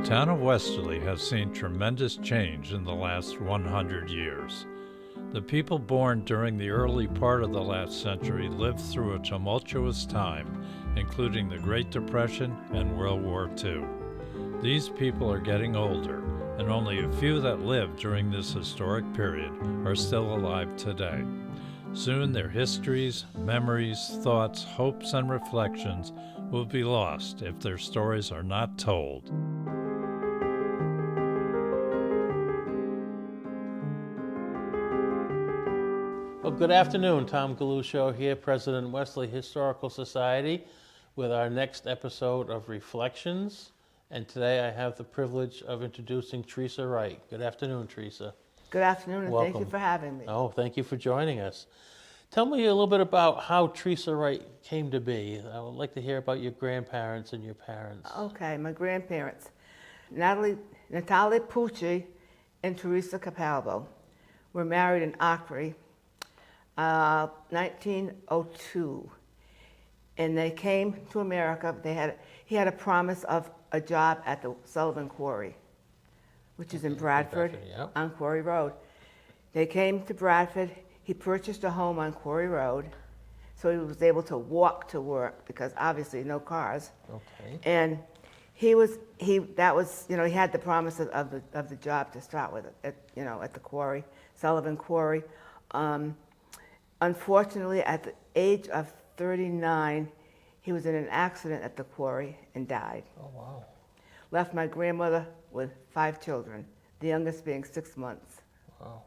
town of Westerly has seen tremendous change in the last 100 years. The people born during the early part of the last century lived through a tumultuous time, including the Great Depression and World War II. These people are getting older, and only a few that lived during this historic period are still alive today. Soon their histories, memories, thoughts, hopes, and reflections will be lost if their stories are not told. Well, good afternoon. Tom Galusho here, President, Westerly Historical Society, with our next episode of Reflections. And today I have the privilege of introducing Theresa Wright. Good afternoon, Theresa. Good afternoon, and Welcome. Thank you for having me. Oh, thank you for joining us. Tell me a little bit about how Theresa Wright came to be. I would like to hear about your grandparents and your parents. Okay, my grandparents, Natalie Pucci and Teresa Capalbo, were married in Acre, 1902, and they came to America. He had a promise of a job at the Sullivan Quarry, which is in Bradford, Yep. on Quarry Road. They came to Bradford. He purchased a home on Quarry Road, so he was able to walk to work because obviously no cars. Okay. And he had the promise of the job to start with at the quarry, Sullivan Quarry. Unfortunately, at the age of 39, he was in an accident at the quarry and died. Oh, wow. Left my grandmother with 5 children, the youngest being 6 months. Wow.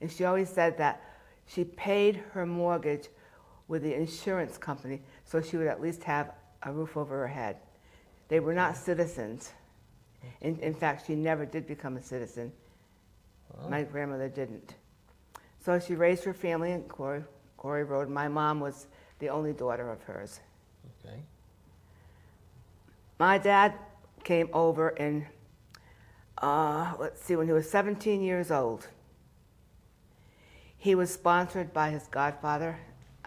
And she always said that she paid her mortgage with the insurance company so she would at least have a roof over her head. They were not citizens. In fact, she never did become a citizen. Wow. My grandmother didn't. So she raised her family in Quarry Road. My mom was the only daughter of hers. Okay. My dad came over in, when he was 17 years old. He was sponsored by his godfather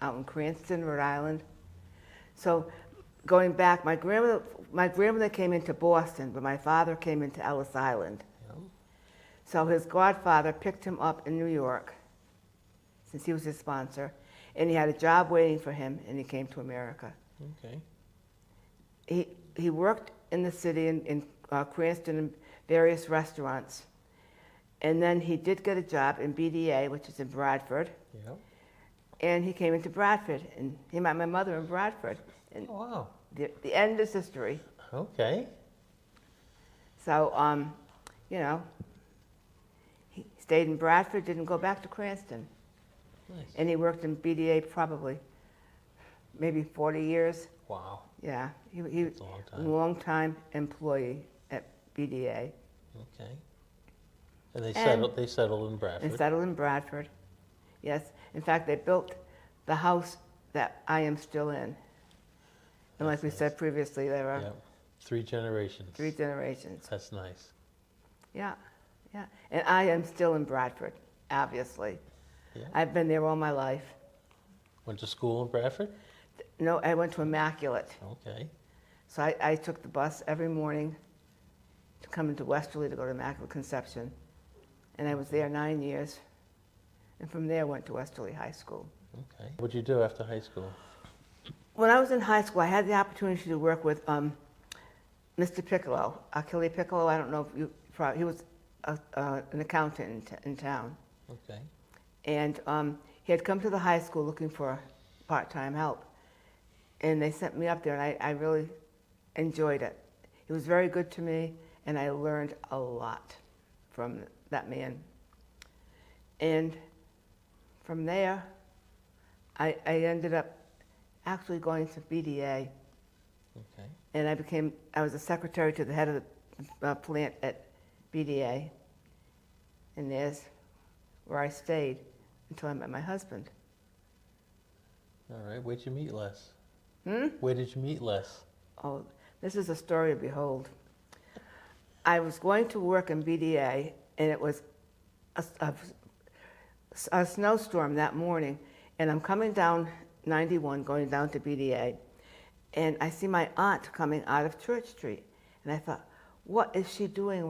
out in Cranston, Rhode Island. So going back, my grandmother came into Boston, but my father came into Ellis Island. Yep. So his godfather picked him up in New York, since he was his sponsor, and he had a job waiting for him, and he came to America. Okay. He worked in the city in Cranston in various restaurants, and then he did get a job in BDA, which is in Bradford, Yep. and he came into Bradford, and he met my mother in Bradford. And Oh, wow. the end is history. Okay. So, he stayed in Bradford, didn't go back to Cranston. Nice. And he worked in BDA probably maybe 40 years. Wow. Yeah, he That's a long time. long-time employee at BDA. Okay. And they And- settled in Bradford. And settled in Bradford. Yes, in fact, they built the house that I am still in. And like That's we nice. said previously, there are Yep. 3 generations. 3 generations. That's nice. Yeah, yeah. And I am still in Bradford, obviously. Yeah. I've been there all my life. Went to school in Bradford? No, I went to Immaculate. Okay. So I took the bus every morning to come into Westerly to go to Immaculate Conception. And I was there 9 years. And from there, went to Westerly High School. Okay. What'd you do after high school? When I was in high school, I had the opportunity to work with Mr. Piccolo, Achille Piccolo. I don't know if you probably, he was an accountant in town. Okay. And he had come to the high school looking for part-time help. And they sent me up there, and I really enjoyed it. He was very good to me, and I learned a lot from that man. And from there, I ended up actually going to BDA. Okay. And I was a secretary to the head of the plant at BDA. And there's where I stayed until I met my husband. All right. Where'd you meet Les? Hmm? Where did you meet Les? Oh, this is a story to behold. I was going to work in BDA, and it was a snowstorm that morning, and I'm coming down 91, going down to BDA, and I see my aunt coming out of Church Street, and I thought, what is she doing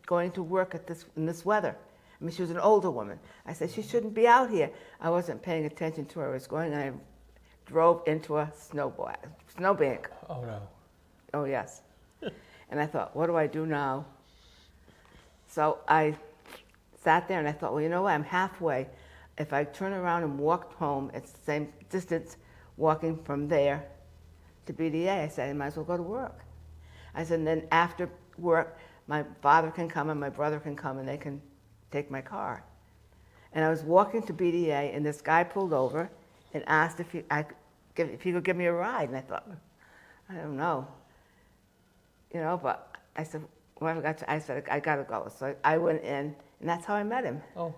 going to work in this weather? I mean, she was an older woman. I said, she shouldn't be out here. I wasn't paying attention to where I was going, and I drove into a snowbank. Oh, no. Oh, yes. And I thought, what do I do now? So I sat there and I thought, well, you know what? I'm halfway. If I turn around and walk home, it's the same distance walking from there to BDA. I said, I might as well go to work. I said, and then after work, my father can come and my brother can come and they can take my car. And I was walking to BDA and this guy pulled over and asked if he could give me a ride. And I thought, I don't know. But I said, I said, I got to go. So I went in, and that's how I met him. Oh,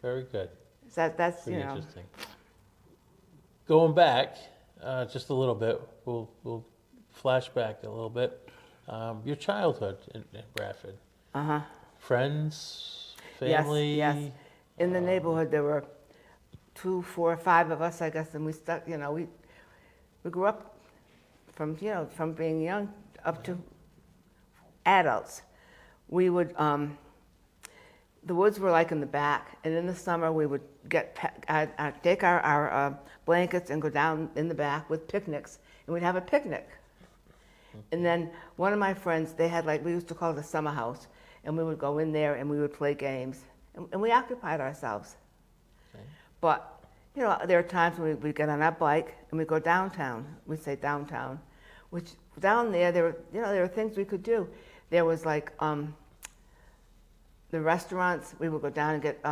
very good. So that's, Pretty interesting. Going back just a little bit, we'll flash back a little bit. Your childhood in Bradford. Uh-huh. Friends, family? Yes. In the neighborhood, there were 2, 4, 5 of us, I guess, and we stuck, we grew up from being young up to adults. We would, the woods were like in the back, and in the summer we would take our blankets and go down in the back with picnics, and we'd have a picnic. And then one of my friends, they had we used to call it a summer house, and we would go in there and we would play games, and we occupied ourselves. Okay. But, there are times when we'd get on our bike and we'd go downtown. We'd say downtown, which down there were things we could do. There was the restaurants. We would go down and get,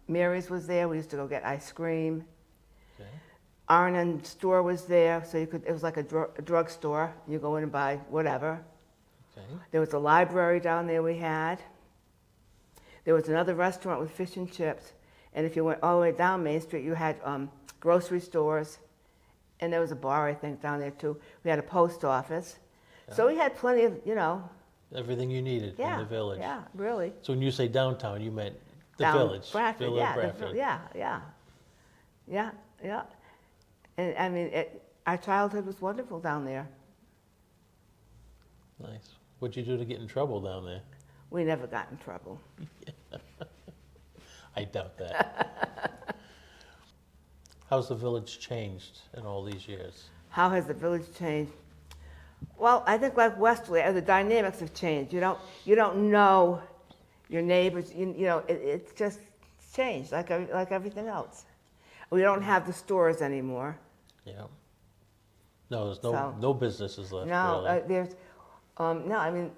Mary's was there. We used to go get ice cream. Okay. Arnon store was there, so it was like a drug store. You go in and buy whatever. Okay. There was a library down there we had. There was another restaurant with fish and chips. And if you went all the way down Main Street, you had grocery stores. And there was a bar, I think, down there too. We had a post office. Yeah. So we had plenty of, Everything you needed in the village. Yeah, really. So when you say downtown, you meant the Down village. Bradford, Villa yeah, Bradford. Yeah. And I mean, our childhood was wonderful down there. Nice. What'd you do to get in trouble down there? We never got in trouble. I doubt that. How's the village changed in all these years? How has the village changed? Well, I think like Westerly, the dynamics have changed. You don't know your neighbors. It's just changed like everything else. We don't have the stores anymore. Yeah. No, there's So- no businesses left. No, really. there's no. I mean,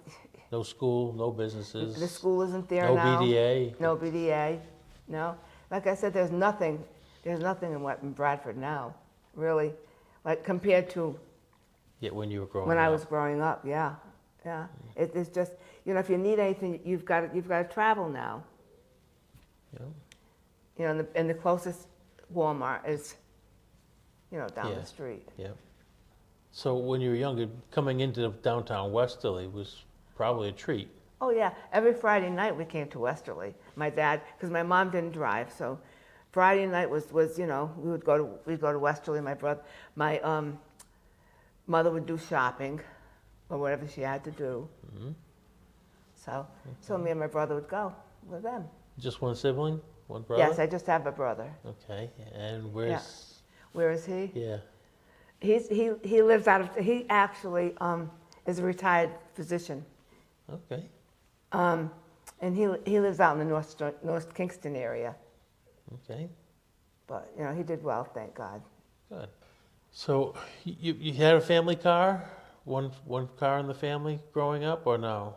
No school, no businesses. the school isn't there no now. BDA. No BDA. No. Like I said, there's nothing in Bradford now, really, like compared to Yeah, when you were growing when up. I was growing up. Yeah. It's just if you need anything, you've got to travel now. Yeah. And the closest Walmart is down the street. Yeah. So when you were younger, coming into downtown Westerly was probably a treat. Oh yeah, every Friday night we came to Westerly. My dad, because my mom didn't drive, so Friday night was we'd go to Westerly. My mother would do shopping, or whatever she had to do. Mm-hmm. So me and my brother would go with them. Just one sibling, one brother. Yes, I just have a brother. Okay, and where's? Where is he? Yeah. He lives out of. He actually is a retired physician. Okay. And he lives out in the North Kingston area. Okay. But he did well, thank God. Good. So you had a family car? One car in the family growing up, or no?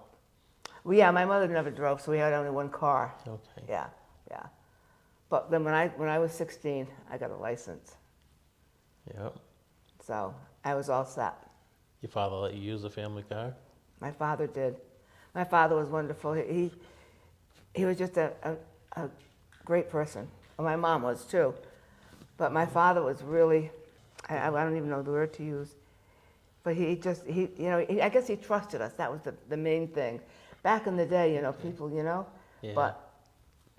Well, yeah, my mother never drove, so we had only one car. Okay. Yeah. But then when I was 16, I got a license, Yeah. so I was all set. Your father let you use the family car? My father did. My father was wonderful. He was just a great person. Well, my mom was too, but my father was really, I don't even know the word to use, but he I guess he trusted us. That was the main thing. Back in the day, people, Yeah. but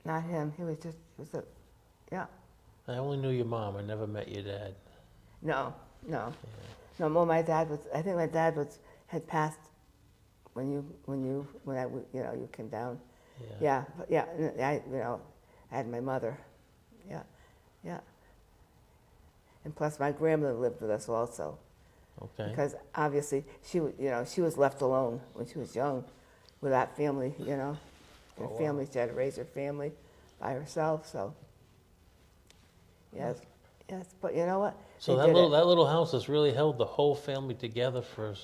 not him. Yeah. I only knew your mom. I never met your dad. No. Yeah. No, well, my dad was, I think my dad had passed you came down. Yeah, but yeah, and I had my mother. Yeah, yeah. And plus, my grandmother lived with us also. Okay. Because obviously, she was left alone when she was young, without family. Her wow. family. She had to raise her family by herself. So. Yes, yes. But you know what? So They did it. that little house has really held the whole family together for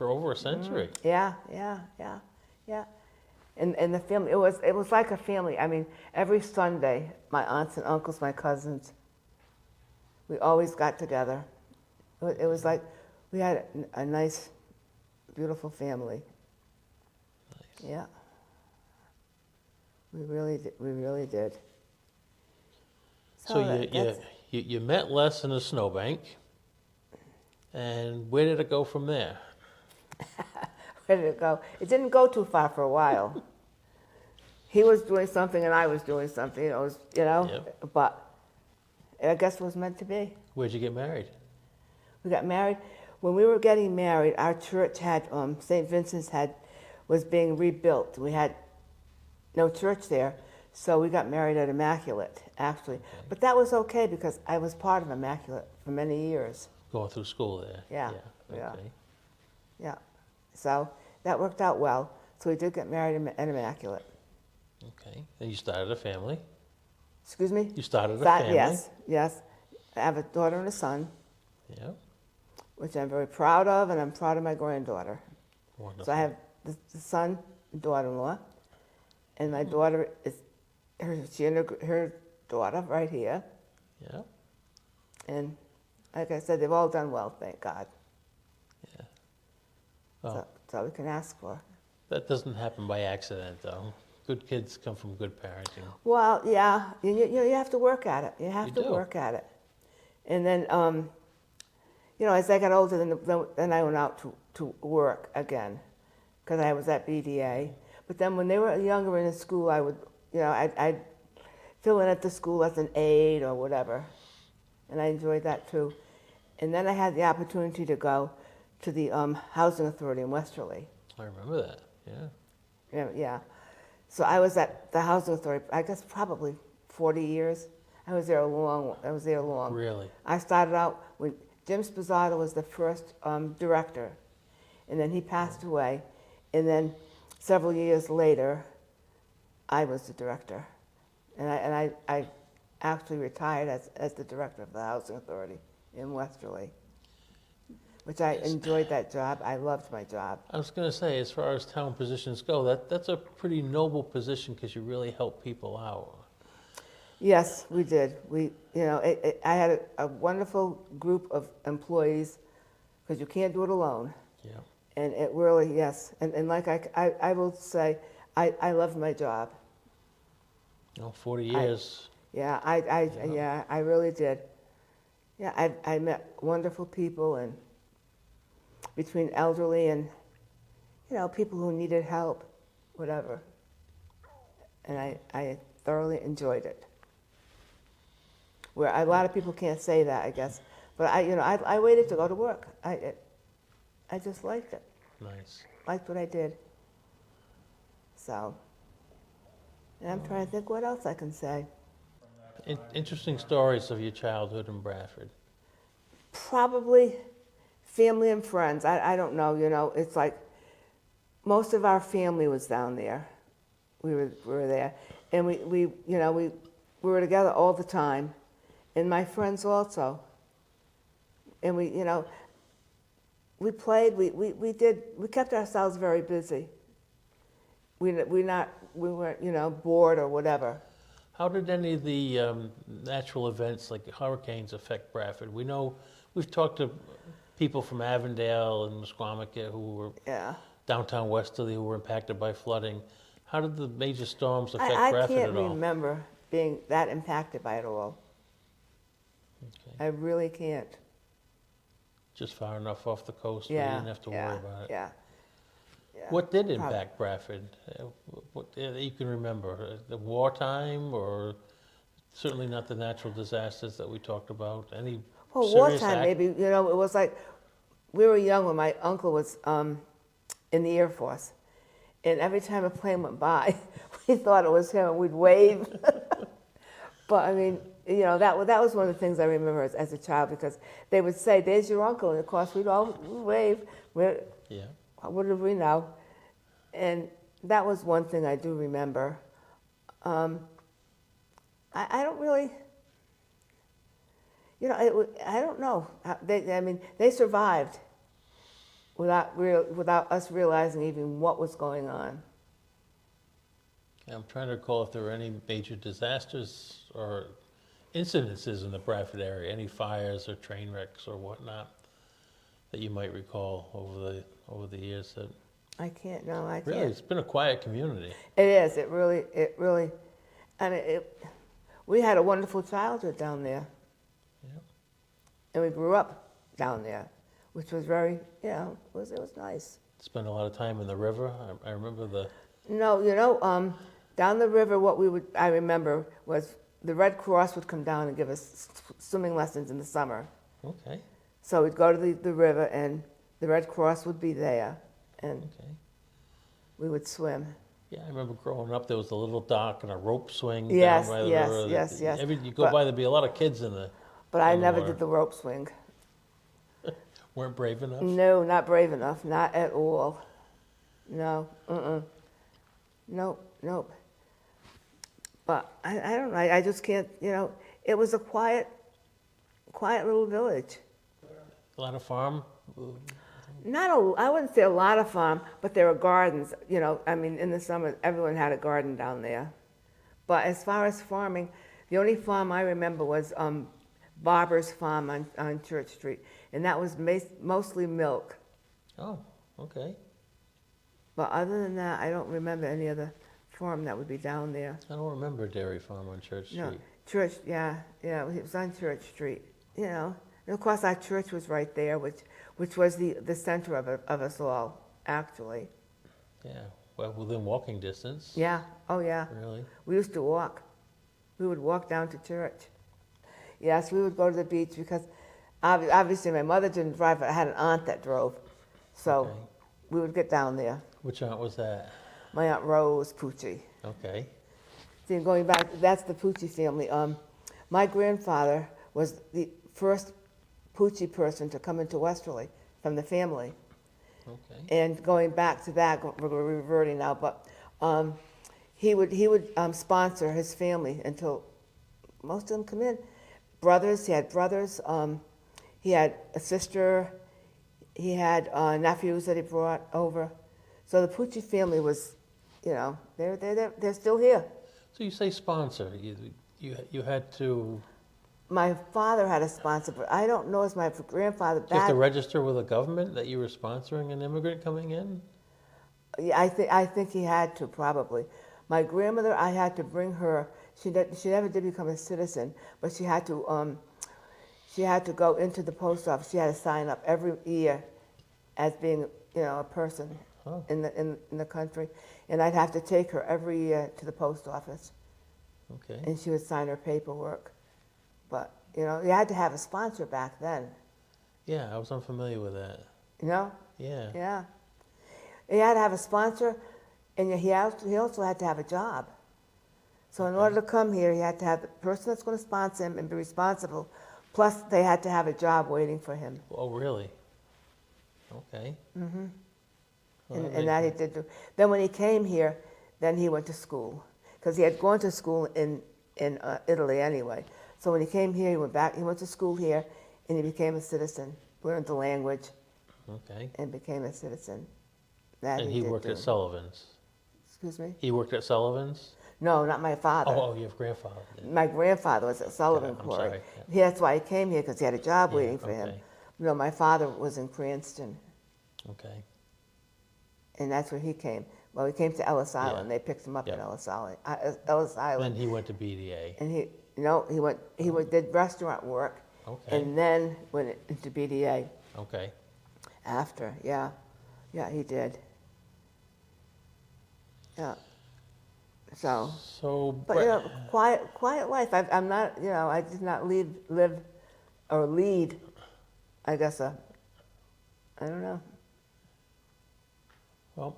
over a century. Yeah, yeah, yeah, yeah. And the family, it was like a family. I mean, every Sunday, my aunts and uncles, my cousins, we always got together. It was like we had a nice, beautiful family. Nice. Yeah. We really did. So you met Les in a snowbank, and where did it go from there? Where did it go? It didn't go too far for a while. He was doing something and I was doing something, Yep. But I guess it was meant to be. Where'd you get married? We got married. When we were getting married, our church had, St. Vincent's was being rebuilt. We had no church there, so we got married at Immaculate, actually. Okay. But that was okay because I was part of Immaculate for many years. Going through school there. Yeah, Yeah. yeah. Okay. Yeah. So that worked out well. So we did get married at Immaculate. Okay. And you started a family. Excuse me? You started a family. Yes, yes. I have a daughter and a son, Yeah. which I'm very proud of, and I'm proud of my granddaughter. Wonderful. So I have the son and daughter-in-law, and my daughter she and her daughter right here. Yeah. And like I said, they've all done well, thank God. Yeah. Well, That's all we can ask for. that doesn't happen by accident, though. Good kids come from good parenting. Well, yeah, you have to work at it. You have You to do. work at it. And then, as I got older, then I went out to work again, because I was at BDA. But then when they were younger in the school, I would, I'd fill in at the school as an aide or whatever. And I enjoyed that too. And then I had the opportunity to go to the Housing Authority in Westerly. I remember that. Yeah. Yeah. So I was at the Housing Authority, I guess probably 40 years. I was there long. Really? I started out when Jim Spizzato was the first director, and then he passed away. And then several years later, I was the director. And I actually retired as the director of the Housing Authority in Westerly, which I enjoyed that job. I loved my job. I was going to say, as far as town positions go, that's a pretty noble position because you really help people out. Yes, we did. I had a wonderful group of employees because you can't do it alone. Yeah. And it really, yes. And like I will say, I loved my job. 40 years. Yeah, I really did. Yeah, I met wonderful people, and between elderly and, people who needed help, whatever. And I thoroughly enjoyed it. Where a lot of people can't say that, I guess. But I waited to go to work. I just liked it. Nice. Liked what I did. So, and I'm trying to think what else I can say. Interesting stories of your childhood in Bradford. Probably family and friends. I don't know. It's like most of our family was down there. We were there, and we were together all the time, and my friends also. And we played. We kept ourselves very busy. We weren't bored or whatever. How did any of the natural events like hurricanes affect Bradford? We know we've talked to people from Avondale and Musqueamica who were downtown Westerly who were impacted by flooding. How did the major storms affect Bradford at all? I can't remember being that impacted by it all. Okay. I really can't. Just far enough off the coast where you didn't have to worry about it. Yeah. What did impact Bradford? What you can remember? The wartime, or certainly not the natural disasters that we talked about? Any Well, serious wartime maybe. It was like we were young when my uncle was in the Air Force. And every time a plane went by, we thought it was him and we'd wave. But I mean, that was one of the things I remember as a child, because they would say, "There's your uncle," and of course we'd all wave. Yeah. What did we know? And that was one thing I do remember. I don't really, I don't know. They survived without us realizing even what was going on. I'm trying to recall if there were any major disasters or incidences in the Bradford area, any fires or train wrecks or whatnot that you might recall over the years. That I can't. No, I really, can't. it's been a quiet community. It is. It really. We had a wonderful childhood down there. Yeah. And we grew up down there, which was very, it was nice. Spent a lot of time in the river. I remember the. No, down the river, I remember was the Red Cross would come down and give us swimming lessons in the summer. Okay. So we'd go to the river, and the Red Cross would be there, and we would swim. Yeah, I remember growing up, there was a little dock and a rope swing Yes, down by the yes, river. yes. You go by, there'd be a lot of kids in the. But I in the never water. did the rope swing. Weren't brave enough? No, not brave enough, not at all. No, Nope. But I don't know, I just can't, it was a quiet little village. A lot of farm? I wouldn't say a lot of farm, but there were gardens, in the summer, everyone had a garden down there. But as far as farming, the only farm I remember was Barber's Farm on Church Street, and that was mostly milk. Oh, okay. But other than that, I don't remember any other farm that would be down there. I don't remember a dairy farm on Church Street. No, church, yeah, it was on Church Street, And of course, our church was right there, which was the center of us all, actually. Yeah, well, within walking distance. Yeah, oh yeah. Really? We used to walk. We would walk down to church. Yes, we would go to the beach because obviously my mother didn't drive, but I had an aunt that drove. So we would get down there. Which aunt was that? My Aunt Rose Pucci. Okay. See, going back, that's the Pucci family. My grandfather was the first Pucci person to come into Westerly from the family. Okay. And going back to that, we're reverting now, but he would sponsor his family until most of them come in. He had brothers, he had a sister, he had nephews that he brought over. So the Pucci family was, they're still here. So you say sponsor, you had to. My father had a sponsor, but I don't know if my grandfather. You have to register with the government that you were sponsoring an immigrant coming in? Yeah, I think he had to, probably. My grandmother, I had to bring her. She never did become a citizen, but she had to go into the post office. She had to sign up every year as being, a person in the country, and I'd have to take her every year to the post office. Okay. And she would sign her paperwork. But, you had to have a sponsor back then. Yeah, I was unfamiliar with that. Yeah. Yeah. He had to have a sponsor, and he also had to have a job. So in order to come here, he had to have the person that's going to sponsor him and be responsible, plus they had to have a job waiting for him. Oh, really? Okay. Mm-hmm. Well, And that he did do. Then when he came here, then he went to school, because he had gone to school in Italy anyway. So when he came here, he went to school here, and he became a citizen, learned the language, and became a citizen. And he worked at Sullivan's? Excuse me? He worked at Sullivan's? No, not my father. Oh, your grandfather did. My grandfather was at Sullivan Quarry. Sorry. Yeah. That's why he came here, because he had a job waiting for him. Okay. No, my father was in Cranston, Okay. and that's where he came. Well, he came to Ellis Island. They picked him up in Ellis Island. Then he went to BDA. And he did restaurant work, and then went into BDA. Okay. After, yeah, he did. Yeah. So. But quiet life. I'm not. I did not live, or lead. I guess I don't know. Well,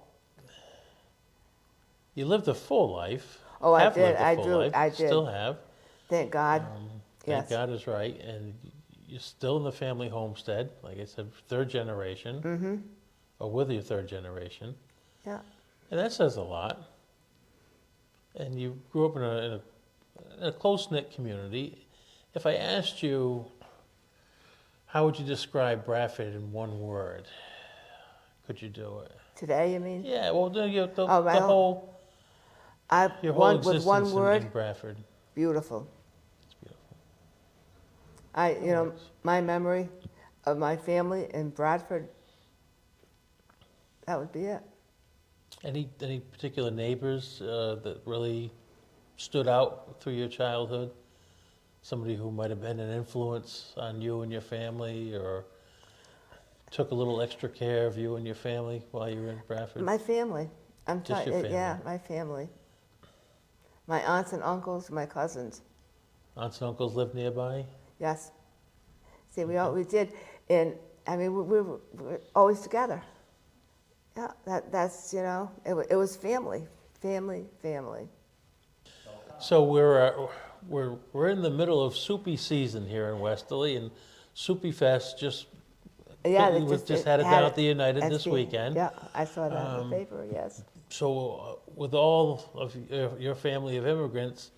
you lived a full life. Oh, I Have did. lived a I full do. life. I You did. Still have. Thank God. Thank Yes. God is right. And you're still in the family homestead, like I said, third generation, Mm-hmm. or with your third generation. Yeah. And that says a lot. And you grew up in a close-knit community. If I asked you, how would you describe Bradford in one word? Could you do it? Today, you mean? Yeah, well, the Oh, my whole, your whole with one existence word, in Bradford. beautiful. It's beautiful. You know, my memory of my family in Bradford, that would be it. Any particular neighbors that really stood out through your childhood? Somebody who might have been an influence on you and your family, or took a little extra care of you and your family while you were in Bradford? My family. Just your Yeah, family. my family. My aunts and uncles, my cousins. Aunts and uncles lived nearby? Yes. See, we did, and I mean, we were always together. Yeah, that's, you know, it was family, family, family. So we're in the middle of Soupy season here in Westerly, and Soupy Fest just had it down at the United this weekend. Yeah, I saw that in the paper, yes. So with all of your family of immigrants,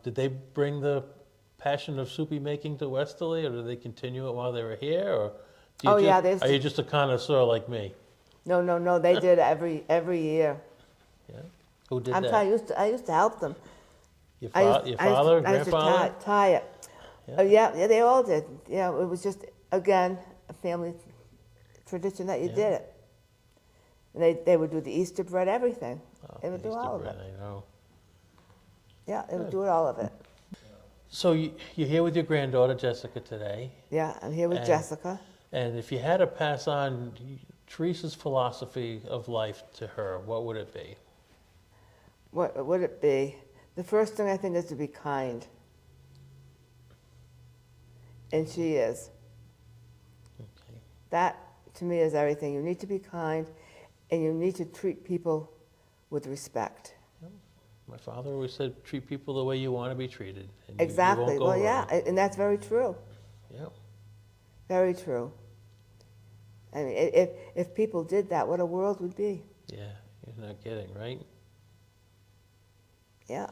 did they bring the passion of soupy making to Westerly, or did they continue it while they were here? Or are you just a connoisseur like me? No, they did every year. Yeah. Who did I'm that? telling you, I used to help them. Your father, I used to grandfather? tie it. Yeah. Oh, yeah, they all did. Yeah, it was just, again, a family tradition that you Yeah. did it. And they would do the Easter bread, everything. Oh, They would do Easter all of bread, it. I know. Yeah, they would Good. do it all of it. So you're here with your granddaughter Jessica today, Yeah, I'm here with And- Jessica. and if you had to pass on Theresa's philosophy of life to her, what would it be? What would it be? The first thing I think is to be kind. And she is. Okay. That, to me, is everything. You need to be kind, and you need to treat people with respect. My father always said, treat people the way you want to be treated. And you Exactly. won't go Well, wrong. yeah, and that's very true. Yeah. Very true. I mean, if people did that, what a world would be. Yeah, you're not kidding, right? Yeah.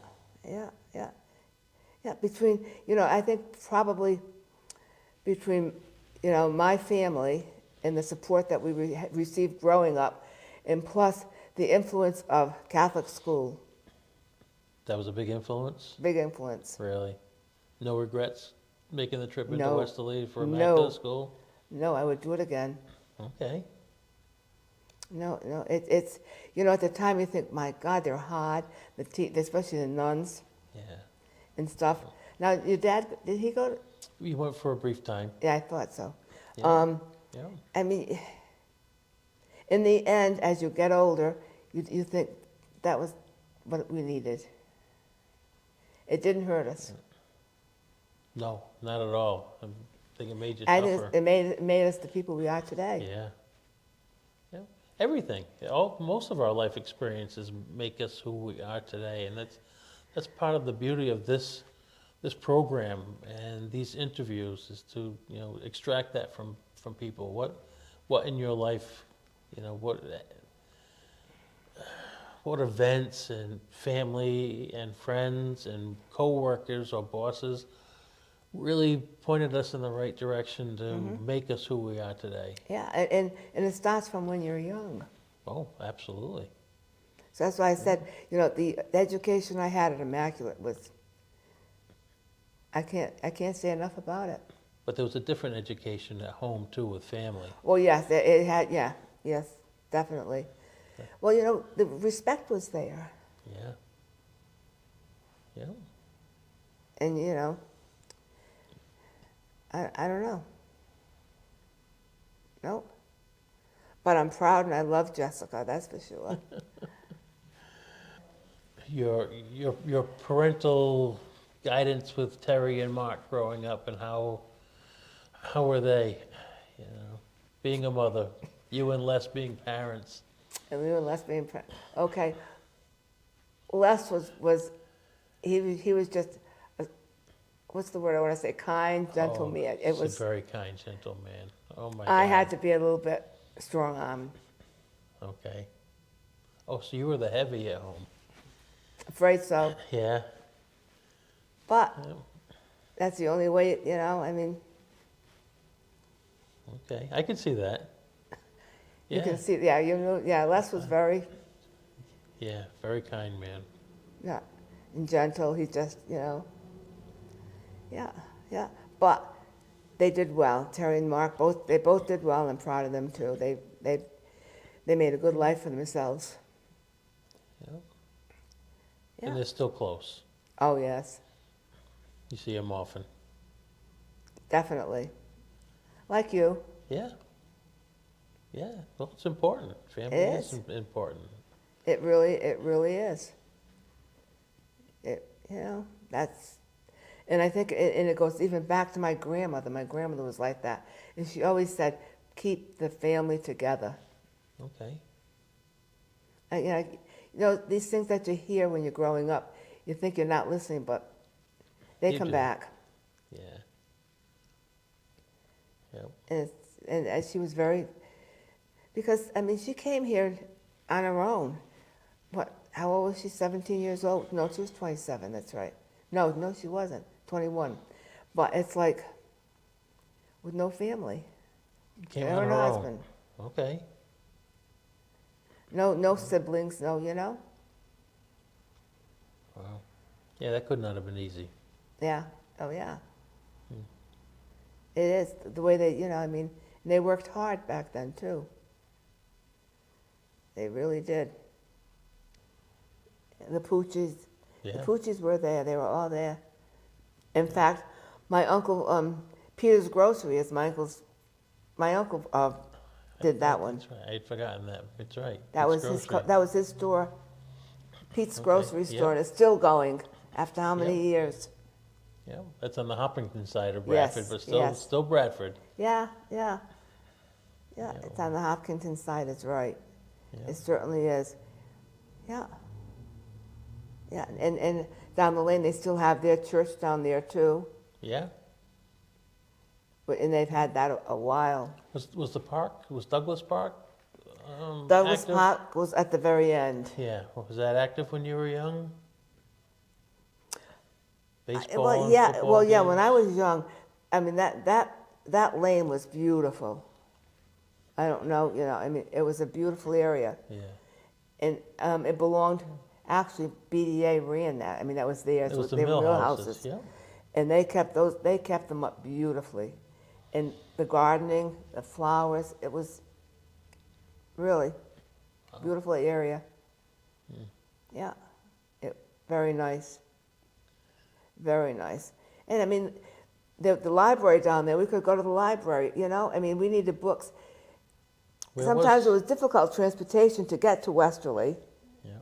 Between, I think probably between, my family and the support that we received growing up, and plus the influence of Catholic school, That was a big influence? big influence. Really? No regrets making the trip into No. Westerly for No. Immaculate School? No, I would do it again. Okay. No, it's, at the time you think, my God, they're hard, especially the nuns Yeah. and stuff. Now, your dad, did he go to? We went for a brief time. Yeah, I thought so. Yeah. Yeah. I mean, in the end, as you get older, you think that was what we needed. It didn't hurt us. No, not at all. I think it made you I tougher. think it made us the people we are today. Yeah. Yeah. Everything. Most of our life experiences make us who we are today, and that's part of the beauty of this program and these interviews is to extract that from people. What in your life, what events and family and friends and coworkers or bosses really pointed us in the right direction to make us who we are today. Yeah, and it starts from when you're young. Oh, absolutely. So that's why I said, the education I had at Immaculate was, I can't say enough about it. But there was a different education at home too with family. Well, yes, it had, yes, definitely. Well, the respect was there. Yeah. Yeah. And, I don't know. Nope. But I'm proud and I love Jessica, that's for sure. Your parental guidance with Terry and Mark growing up, and how were they? Being a mother, you and Les being parents. And we were Les being okay. Les was he was just what's the word I want to say? Kind, gentle Oh, man. It he's was. a very kind, gentle man. Oh my I God. had to be a little bit strong-armed. Okay. Oh, so you were the heavy at home. Afraid so, Yeah. but Yeah. that's the only way. I mean, Okay, I can see that. you Yeah. can see. Yeah, Yeah, Les was very Yeah, very kind man. yeah and gentle. He just yeah, yeah. But they did well. Terry and Mark both did well. I'm proud of them too. They made a good life for themselves. Yeah. Yeah. And they're still close. Oh yes, You see them often. definitely. Like you. Yeah. Yeah. Well, it's important. Family It is is. important. It really is. That's, and I think, and it goes even back to my grandmother. My grandmother was like that, and she always said, "Keep the family together." Okay. These things that you hear when you're growing up, you think you're not listening, but they You come do. back. Yeah. Yep. And she was very, because she came here on her own. What? How old was she? 17 years old? No, she was 27. That's right. No, she wasn't. 21. But it's like with no family. Came Her on and her her own. husband. Okay. No siblings. No, Wow. Yeah, that could not have been easy. Yeah. Oh yeah. Hmm. It is the way they. And they worked hard back then too. They really did. The Poochies. Yeah. The Poochies were there. They were all there. In fact, my uncle Peter's Grocery is my uncle did that one. That's right. I had forgotten that. It's right. That It's was grocery. that was his store, Pete's Okay, Grocery yep. Store, and it's still going after how many Yep. years? Yeah, that's on the Hopkinton side of Bradford, Yes, but still, yes. still Bradford. Yeah. Yeah. It's on the Hopkinton side. It's right. Yeah. It certainly is. Yeah. And down the lane they still have their church down there too, Yeah. and they've had that a while. Was the park? Was Douglas Park? Douglas active? Park was at the very end. Yeah. Was that active when you were young? Baseball. Well, and yeah. football Well, yeah. games? When I was young, that lane was beautiful. I don't know. It was a beautiful area, Yeah. and it belonged. Actually, BDA ran that. That was theirs. It was the They were mill mill houses. Yeah. and they kept those. They kept them up beautifully, and the gardening, the flowers. It was really beautiful area. Yeah, very nice. Very nice. And the library down there. We could go to the library. We needed books. Sometimes it was difficult transportation to get to Westerly. Yeah.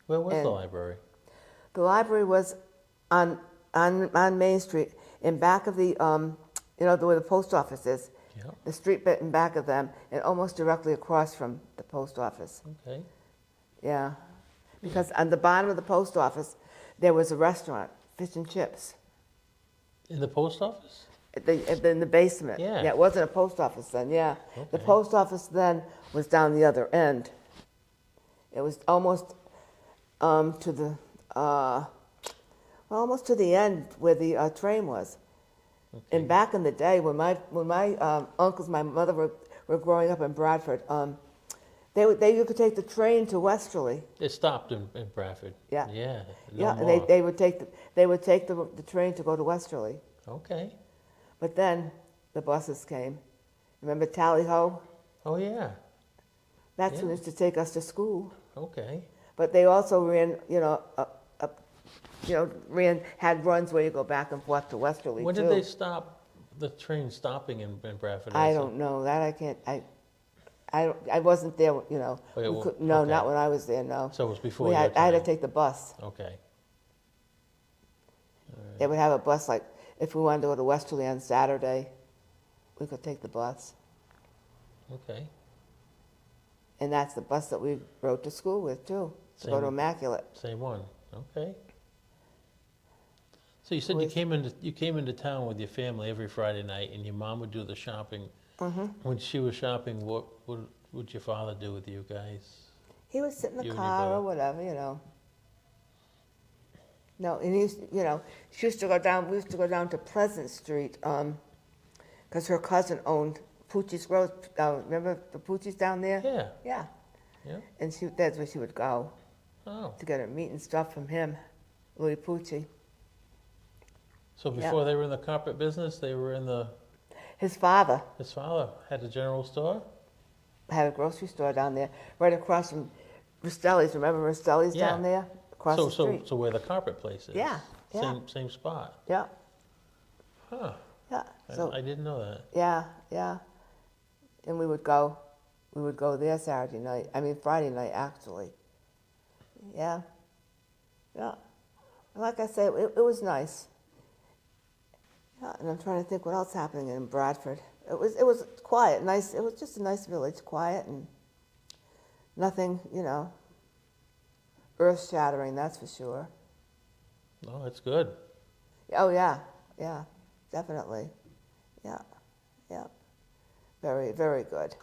Where was the And- library? The library was on Main Street, in back of the where the post office is. Yeah. The street bit in back of them, and almost directly across from the post office. Okay. Yeah, because on the bottom of the post office, there was a restaurant, fish and chips. In the post office? In the basement. Yeah. It wasn't a post office then. Yeah, the Okay. post office then was down the other end. It was almost to the almost to the end where the train was. Okay. And back in the day, when my uncles, my mother were growing up in Bradford, you could take the train to Westerly. It stopped in Bradford. Yeah. Yeah. No Yeah, more. and they would take the train to go to Westerly. Okay. But then the buses came. Remember Tally Ho? Oh yeah. That's who Yeah. used to take us to school. Okay. But they also ran, had runs where you go back and forth to Westerly When too. did they stop the train stopping in Bradford? I don't know that. I can't. I wasn't there. Okay, we well, could, no, okay. not when I was there. No. So it was before I your had to time. take the bus. Okay. They would have a bus like if we wanted to go to Westerly on Saturday, we could take the bus. Okay. And that's the bus that we rode to school with, too, to go to Same. Immaculate. Same one. Okay. So you said you came into town with your family every Friday night, and your mom would do the shopping. Mm-hmm. When she was shopping, what would your father do with you guys? He would sit in You the and your car brother. or whatever, No, and he used, she used to go down. We used to go down to Pleasant Street, because her cousin owned Poochie's Road. Remember the Poochie's down there? Yeah. Yeah. Yeah. And that's where she would go Oh. to get her meat and stuff from him, Louis Poochie. So before they were in the carpet business, they were in the. His father His father had a general store. had a grocery store down there, right across from Westerly's. Remember Westerly's Yeah. down there, across the street? So where the carpet place is. Yeah, yeah. Same spot. Yeah, Huh. yeah. So I didn't know that. yeah, and we would go there Friday night actually. Yeah, yeah. And like I said, it was nice. Yeah, and I'm trying to think what else happening in Bradford. It was quiet, nice. It was just a nice village, quiet and nothing, earth-shattering. That's for sure. Oh, it's good. Oh yeah, definitely. Yeah, very, very good.